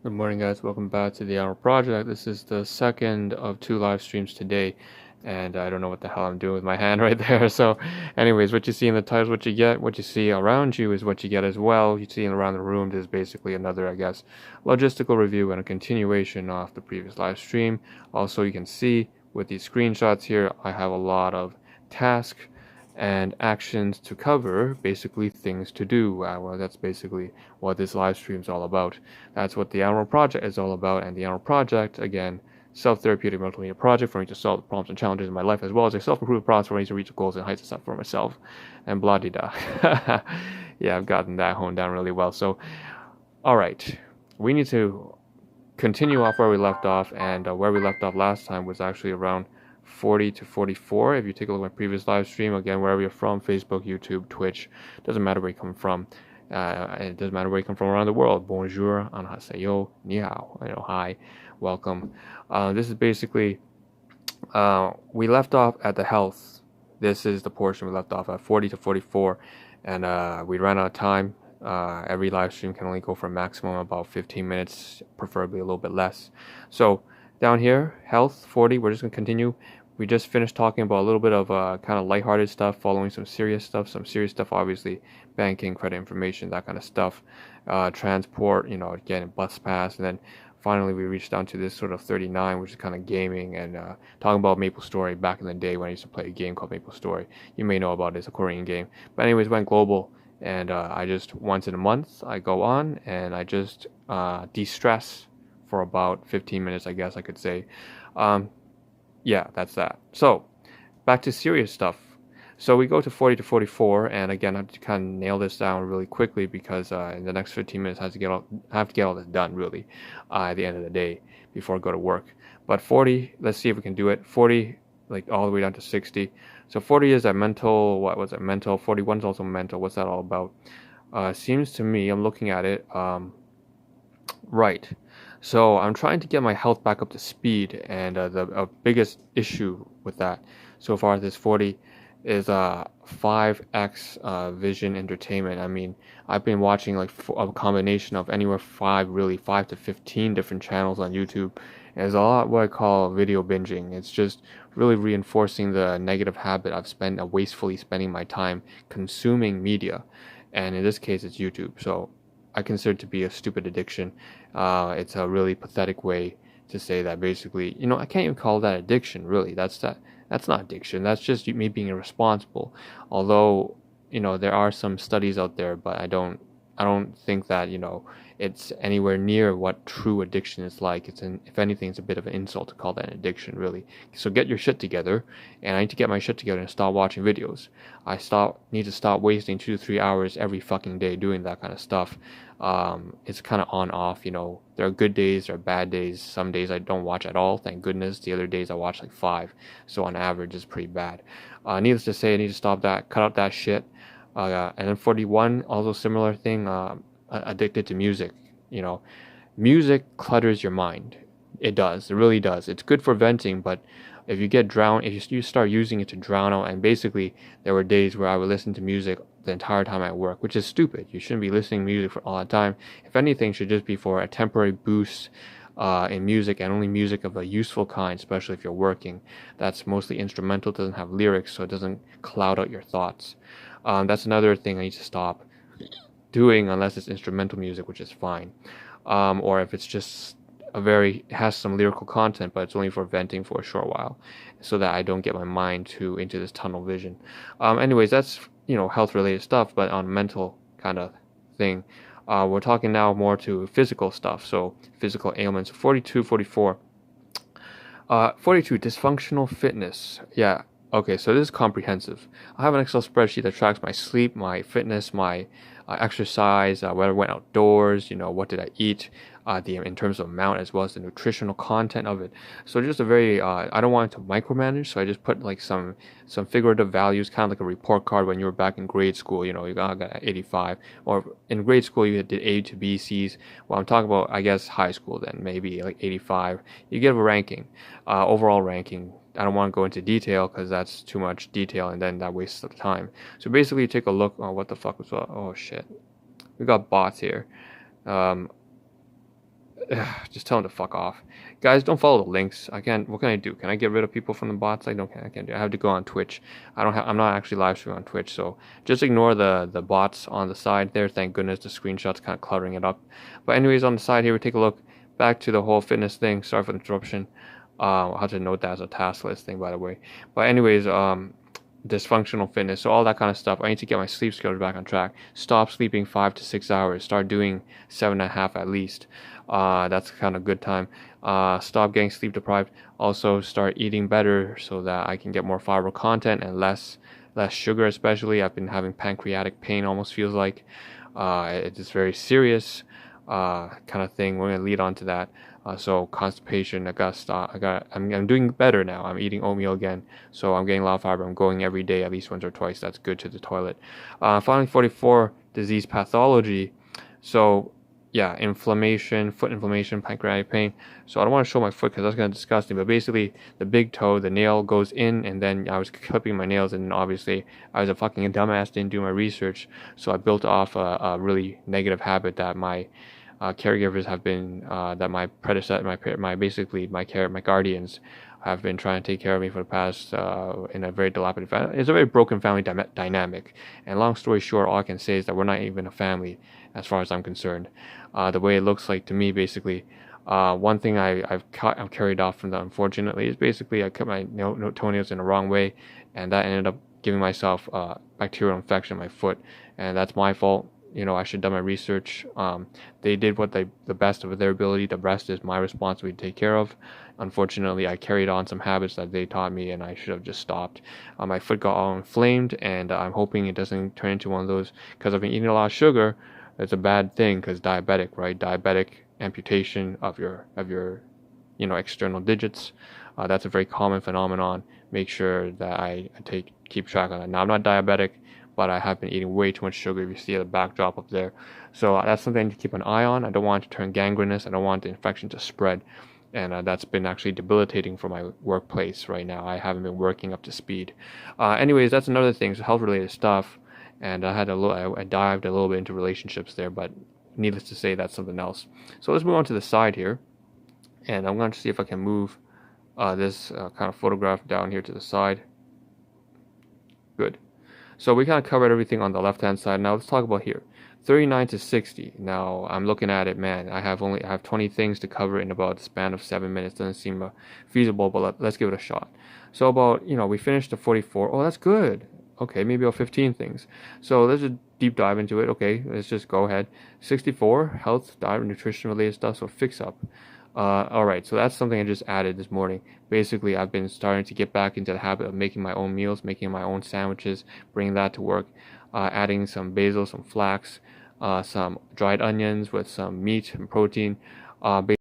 Good morning, guys. Welcome back to the Ahn Rho Project. This is the second of two live streams today, and I don't know what the hell I'm doing with my hand right there. So, anyways, what you see in the title is what you get. What you see around you is what you get as well. You see around the room is basically another, I guess, logistical review and a continuation of the previous live stream. Also, you can see with these screenshots here, I have a lot of tasks and actions to cover, basically things to do. Well, that's basically what this live stream is all about. That's what the Ahn Rho Project is all about. And the Ahn Rho Project, again, self-therapeutic multimedia project for me to solve the problems and challenges in my life, as well as a self-improvement process for me to reach the goals and heights and stuff for myself, and blah de da. Yeah, I've gotten that honed down really well. So, all right, we need to continue off where we left off, and where we left off last time was actually around 40 to 44. If you take a look at my previous live stream, again, wherever you're from, Facebook, YouTube, Twitch, doesn't matter where you come from. It doesn't matter where you come from around the world. Bonjour, annyeonghaseyo, ni hao, hi, welcome. This is basically, we left off at the health. This is the portion we left off at 40 to 44, and we ran out of time. Every live stream can only go for a maximum of about 15 minutes, preferably a little bit less. So down here, health 40, we're just going to continue. We just finished talking about a little bit of kind of lighthearted stuff, following some serious stuff. Some serious stuff, obviously, banking, credit information, that kind of stuff. Transport, getting bus pass, and then finally we reached down to this sort of 39, which is kind of gaming and talking about Maple Story back in the day when I used to play a game called Maple Story. You may know about it, it's a Korean game. But anyways, went global, and I just once in a month I go on and I just de-stress for about 15 minutes, I guess I could say. Yeah, that's that. So back to serious stuff. So we go to 40 to 44, and again, I have to kind of nail this down really quickly because in the next 15 minutes, I have to get all this done really at the end of the day before I go to work. But 40, let's see if we can do it. 40, like all the way down to 60. So 40 is that mental. What was it? Mental. 41 is also mental. What's that all about? Seems to me, I'm looking at it. Right. So I'm trying to get my health back up to speed, and the biggest issue with that so far this 40 is 5x vision entertainment. I mean, I've been watching like a combination of anywhere 5 to 15 different channels on YouTube. And there's a lot what I call video binging. It's just really reinforcing the negative habit I've spent wastefully spending my time consuming media, and in this case, it's YouTube. So I consider it to be a stupid addiction. It's a really pathetic way to say that. Basically, I can't even call that addiction. Really, that's not addiction. That's just me being irresponsible. Although, there are some studies out there, but I don't think that, it's anywhere near what true addiction is like. If anything, it's a bit of an insult to call that an addiction, really. So get your shit together, and I need to get my shit together and stop watching videos. Need to stop wasting 2 to 3 hours every fucking day doing that kind of stuff. It's kind of on off, There are good days, there are bad days. Some days I don't watch at all, thank goodness. The other days I watch like 5. So on average, it's pretty bad. Needless to say, I need to stop that, cut out that shit. And then 41, also similar thing, addicted to music. Music clutters your mind. It does. It really does. It's good for venting, but if you get drowned, if you start using it to drown out, and basically there were days where I would listen to music the entire time at work, which is stupid. You shouldn't be listening to music for all the time. If anything, it should just be for a temporary boost in music, and only music of a useful kind, especially if you're working. That's mostly instrumental, doesn't have lyrics, so it doesn't cloud out your thoughts. That's another thing I need to stop doing unless it's instrumental music, which is fine. Or if it's just has some lyrical content, but it's only for venting for a short while, so that I don't get my mind into this tunnel vision. Anyways, that's health related stuff, but on mental kind of thing. We're talking now more to physical stuff, so physical ailments. 42, 44. 42, dysfunctional fitness. Yeah, okay, so this is comprehensive. I have an Excel spreadsheet that tracks my sleep, my fitness, my exercise, whether I went outdoors, what did I eat, in terms of amount, as well as the nutritional content of it. So just a very, I don't want it to micromanage, so I just put like some figurative values, kind of like a report card when you were back in grade school. You got 85, or in grade school you did A to B, C's. Well, I'm talking about, I guess, high school then, maybe like 85. You give a ranking, overall ranking. I don't want to go into detail because that's too much detail, and then that wastes the time. So basically, you take a look. Oh, what the fuck was that? Oh shit, we got bots here. just tell them to fuck off. Guys, don't follow the links. I can't. What can I do? Can I get rid of people from the bots? I can't do. I have to go on Twitch. I'm not actually live streaming on Twitch, so just ignore the bots on the side there. Thank goodness the screenshots kind of cluttering it up. But anyways, on the side here, we take a look back to the whole fitness thing. Sorry for the interruption. I'll have to note that as a task list thing, by the way. But anyways, dysfunctional fitness, so all that kind of stuff. I need to get my sleep schedule back on track. Stop sleeping 5 to 6 hours. Start doing 7.5 at least. That's kind of good time. Stop getting sleep deprived. Also start eating better so that I can get more fiber content and less sugar. Especially, I've been having pancreatic pain. Almost feels like it's very serious kind of thing. We're gonna lead on to that. So constipation, I'm doing better now. I'm eating oatmeal again, so I'm getting a lot of fiber. I'm going every day, at least once or twice. That's good to the toilet. Finally, 44, disease pathology. So yeah, inflammation, foot inflammation, pancreatic pain. So I don't want to show my foot because that's kind of disgusting. But basically, the big toe, the nail goes in, and then I was clipping my nails, and obviously I was a fucking dumbass, didn't do my research. So I built off a really negative habit that my caregivers have been that my predecessor, my guardians have been trying to take care of me for the past in a very dilapidated family. It's a very broken family dynamic. And long story short, all I can say is that we're not even a family as far as I'm concerned. The way it looks like to me, basically, one thing I've carried off from that, unfortunately, is basically I cut my toenails in the wrong way, and that ended up giving myself bacterial infection in my foot, and that's my fault. I should have done my research. They did the best of their ability. The rest is my responsibility to take care of. Unfortunately, I carried on some habits that they taught me, and I should have just stopped. My foot got all inflamed, and I'm hoping it doesn't turn into one of those, because I've been eating a lot of sugar. It's a bad thing, because diabetic, right? Diabetic amputation of your external digits. That's a very common phenomenon. Make sure that I keep track of that. Now, I'm not diabetic, but I have been eating way too much sugar. If you see the backdrop up there, so that's something I need to keep an eye on. I don't want it to turn gangrenous. I don't want the infection to spread, and that's been actually debilitating for my workplace right now. I haven't been working up to speed. Anyways, that's another thing. So health-related stuff, and I dived a little bit into relationships there, but needless to say, that's something else. So let's move on to the side here, and I'm going to see if I can move this kind of photograph down here to the side. Good. So we kind of covered everything on the left-hand side. Now let's talk about here, 39 to 60. Now I'm looking at it, man. I have 20 things to cover in about the span of 7 minutes. Doesn't seem feasible, but let's give it a shot. So about we finished the 44. Oh, that's good. Okay, maybe about 15 things. So let's just deep dive into it. Okay, let's just go ahead. 64, health, diet, nutrition related stuff. So fix up. Alright, so that's something I just added this morning. Basically, I've been starting to get back into the habit of making my own meals, making my own sandwiches, bringing that to work, adding some basil, some flax, some dried onions with some meat and protein. The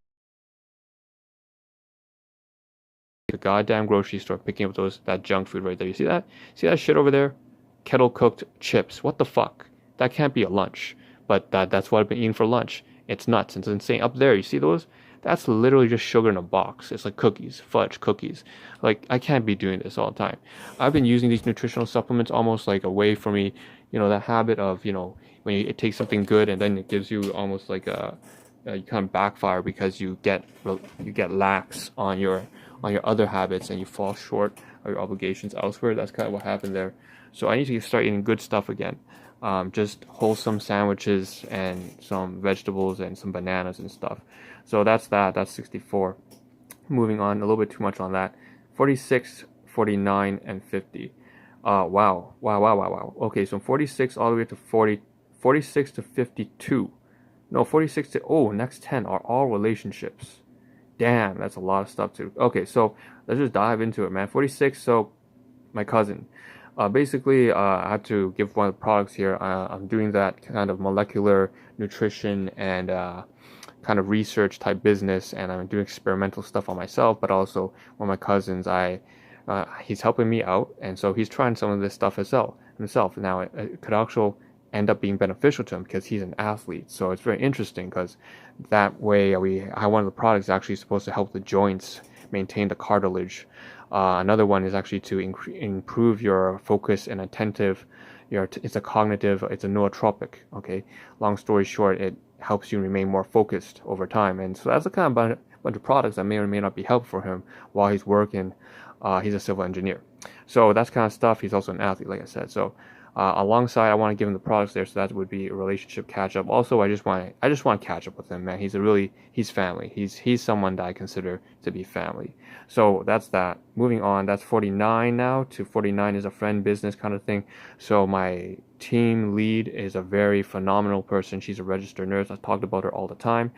goddamn grocery store, picking up that junk food right there. You see that? See that shit over there? Kettle cooked chips. What the fuck? That can't be a lunch. But that's what I've been eating for lunch. It's nuts. It's insane. Up there, you see those? That's literally just sugar in a box. It's like cookies, fudge cookies. Like, I can't be doing this all the time. I've been using these nutritional supplements almost like a way for me, that habit of, when you take something good and then it gives you almost like you kind of backfire because you get lax on your other habits and you fall short of your obligations elsewhere. That's kind of what happened there. So I need to start eating good stuff again. Just wholesome sandwiches and some vegetables and some bananas and stuff. So that's 64. Moving on, a little bit too much on that. 46, 49, and 50. Wow. Okay, so 46 all the way to 46 to 52. No, 46 to, next 10 are all relationships. Damn, that's a lot of stuff too. Okay, so let's just dive into it, man. 46, so my cousin. Basically, I have to give one of the products here. I'm doing that kind of molecular nutrition and kind of research type business, and I'm doing experimental stuff on myself, but also one of my cousins, he's helping me out, and so he's trying some of this stuff himself. Now, it could also end up being beneficial to him because he's an athlete, so it's very interesting because that way one of the products is actually supposed to help the joints maintain the cartilage. Another one is actually to improve your focus and attentive. It's a cognitive, it's a nootropic. Okay, long story short, helps you remain more focused over time. And so that's the kind of bunch of products that may or may not be helpful for him while he's working. He's a civil engineer. So that's kind of stuff. He's also an athlete, like I said. So alongside, I want to give him the products there. So that would be a relationship catch up. Also, I just want to catch up with him, man. He's family. He's someone that I consider to be family. So that's that. Moving on, that's 49 now. To 49 is a friend business kind of thing. So my team lead is a very phenomenal person. She's a registered nurse. I talked about her all the time.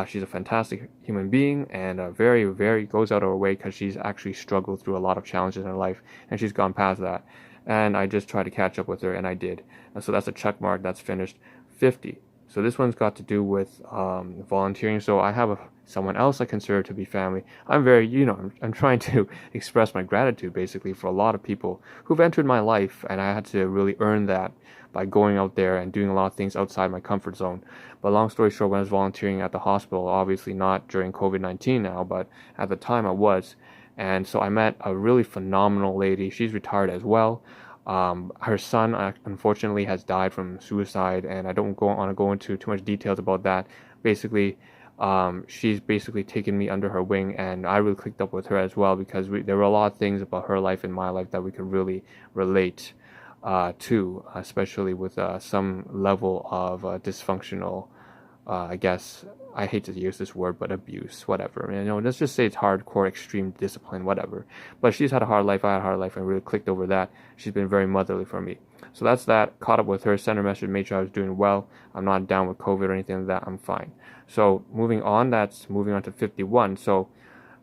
She's a fantastic human being and very, very goes out of her way because she's actually struggled through a lot of challenges in her life and she's gone past that. And I just tried to catch up with her and I did. And so that's a check mark. That's finished. 50. So this one's got to do with volunteering. So I have someone else I consider to be family. I'm very, I'm trying to express my gratitude basically for a lot of people who've entered my life, and I had to really earn that by going out there and doing a lot of things outside my comfort zone. But long story short, when I was volunteering at the hospital, obviously not during COVID-19 now, but at the time I was. And so I met a really phenomenal lady. She's retired as well. Her son, unfortunately, has died from suicide, and I don't want to go into too much details about that. Basically, she's basically taken me under her wing, and I really clicked up with her as well because there were a lot of things about her life and my life that we could really relate to, especially with some level of dysfunctional, I guess, I hate to use this word, but abuse, whatever. Let's just say it's hardcore, extreme discipline, whatever. But she's had a hard life, I had a hard life, and really clicked over that. She's been very motherly for me. So that's that. Caught up with her, sent her a message, made sure I was doing well. I'm not down with COVID or anything like that. I'm fine. So moving on, that's moving on to 51. So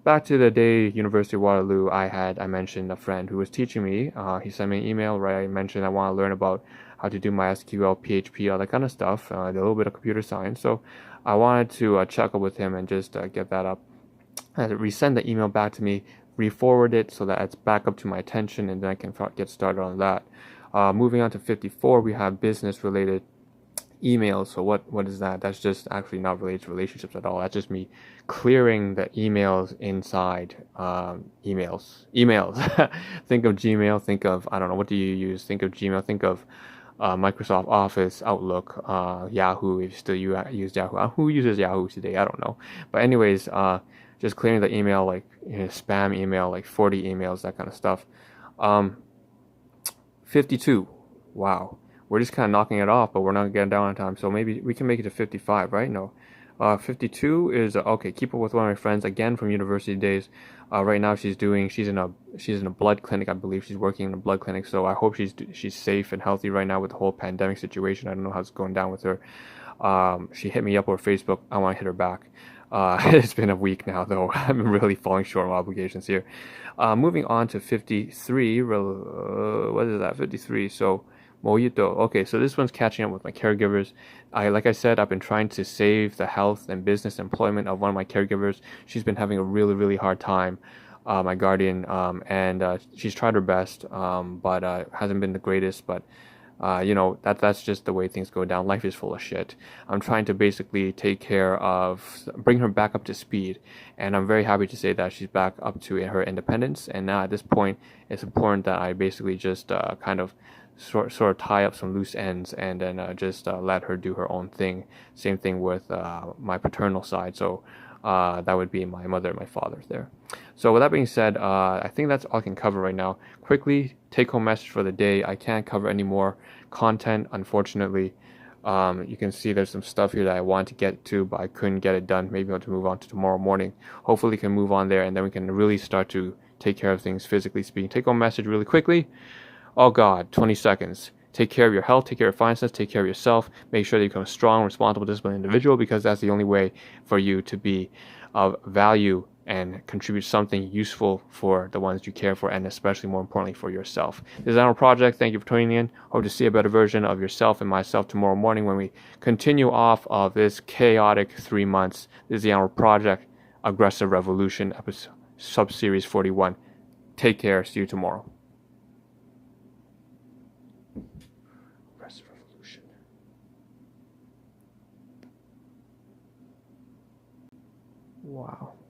back to the day, University of Waterloo, I mentioned a friend who was teaching me. He sent me an email, right? I mentioned I want to learn about how to do my SQL, PHP, all that kind of stuff, a little bit of computer science. So I wanted to check up with him and just get that up. And resend the email back to me, re-forward it so that it's back up to my attention, and then I can get started on that. Moving on to 54, we have business related emails. So what is that? That's just actually not related to relationships at all. That's just me clearing the emails inside emails. Think of Gmail, think of, I don't know, what do you use? Think of Gmail, think of Microsoft Office, Outlook, Yahoo, if you still use Yahoo. Who uses Yahoo today? I don't know. But anyways, just clearing the email, like spam email, like 40 emails, that kind of stuff. 52. Wow. We're just kind of knocking it off, but we're not getting down on time. So maybe we can make it to 55, right? No. 52 is okay. Keep up with one of my friends again from university days. Right now she's in a blood clinic, I believe. She's working in a blood clinic, so I hope she's safe and healthy right now with the whole pandemic situation. I don't know how it's going down with her. She hit me up over Facebook. I want to hit her back. It's been a week now, though. I'm really falling short on obligations here. Moving on to 53. What is that? 53. So Mojito. Okay, so this one's catching up with my caregivers. Like I said, I've been trying to save the health and business employment of one of my caregivers. She's been having a really, really hard time, my guardian, and she's tried her best, but hasn't been the greatest. But that's just the way things go down. Life is full of shit. I'm trying to basically bring her back up to speed, and I'm very happy to say that she's back up to her independence. And now at this point, it's important that I basically just kind of sort of tie up some loose ends and then just let her do her own thing. Same thing with my paternal side. So that would be my mother and my father there. So with that being said, I think that's all I can cover right now. Quickly, take-home message for the day. I can't cover any more content, unfortunately. You can see there's some stuff here that I wanted to get to, but I couldn't get it done. Maybe I'll have to move on to tomorrow morning. Hopefully, we can move on there, and then we can really start to take care of things physically speaking. Take-home message really quickly. Oh God, 20 seconds. Take care of your health, take care of finances, take care of yourself. Make sure that you become a strong, responsible, disciplined individual, because that's the only way for you to be of value and contribute something useful for the ones you care for, and especially more importantly for yourself. This is Ahn Rho Project. Thank you for tuning in. Hope to see a better version of yourself and myself tomorrow morning when we continue off of this chaotic 3 months. This is the Ahn Rho Project, Aggressive Revolution, episode sub-series 41. Take care. See you tomorrow. Revolution. Wow.